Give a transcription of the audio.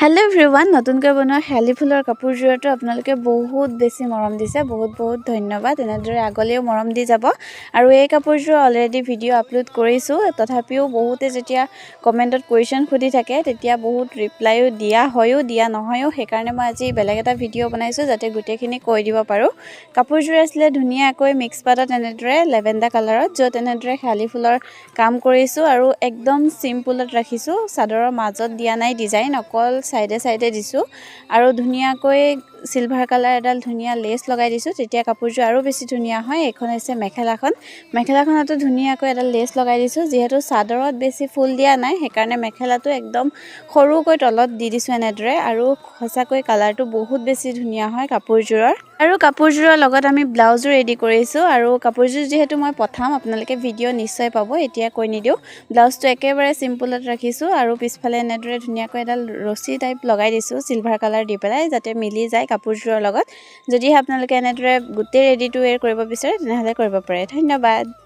hello everyone नতুनকৈ বনোৱা শেৱালি ফুলৰ কাপোৰযোৰটো আপোনালোকে বহুত বেছি মৰম দিছে বহুত ধন্যবাদ এনেদৰে আগলৈও মৰম দি যাব আৰু এই কাপোৰযোৰ অলৰেডি ভিডিও আপলোড কৰিছো তথাপিও বহুতে যেতিয়া কমেন্টত কোৱেশ্চন খুদি থাকে তেতিয়া বহুত ৰিপ্লাইও দিয়া হয়ও দিয়া নহয়ও সেইকাৰণে মই আজি বেলেগ এটা ভিডিও বনাইছো যাতে গুটেখিনি কৈ দিব পাৰো কাপোৰযোৰ আসলে ধুনিয়াকৈ মিক্স পাটত এনেদৰে লেভেণ্ডাৰ কালাৰত যত এনেদৰে শেৱালি ফুলৰ কাম কৰিছো আৰু একদম সিম্পলত ৰাখিছো চাদৰৰ মাজত দিয়া নাই ডিজাইন অকল সাইডে দিছো আৰু ধুনিয়াকৈ সিলভাৰ কালাৰ এডাল ধুনিয়া লেস লগাই দিছো তেতিয়া কাপোৰযোৰ আৰু বেছি ধুনিয়া হয় এখন হৈছে মেখেলাখনতো ধুনিয়াকৈ এডাল লেস লগাই দিছো যেহেতু চাদৰত বেছি ফুল দিয়া নাই সেইকাৰণে মেখেলাটো একদম সৰুকৈ তলত দি দিছো এনেদৰে আৰু খসাকৈ কালাৰটো বহুত বেছি ধুনিয়া হয় কাপোৰযোৰৰ আৰু কাপোৰযোৰৰ লগত আমি ব্লাউজো ৰেডি কৰিছো আৰু কাপোৰযোৰ যেহেতু মই পঠাম আপোনালোকে ভিডিও নিশ্চয় পাব এতিয়া কৈ নিদিও ব্লাউজটো একেবাৰে সিম্পলত ৰাখিছো আৰু পিছফালে এনেদৰে ধুনিয়াকৈ এডাল ৰছী টাইপ লগাই দিছো সিলভাৰ কালাৰ দি পেলাই যাতে মিলি যায় কাপোৰযোৰৰ লগত যদি আপোনালোকে এনেদৰে গুটে ৰেডি টু ওয়্যাৰ কৰিব বিচাৰে তেনেহলে কৰিব পাৰে ধন্যবাদ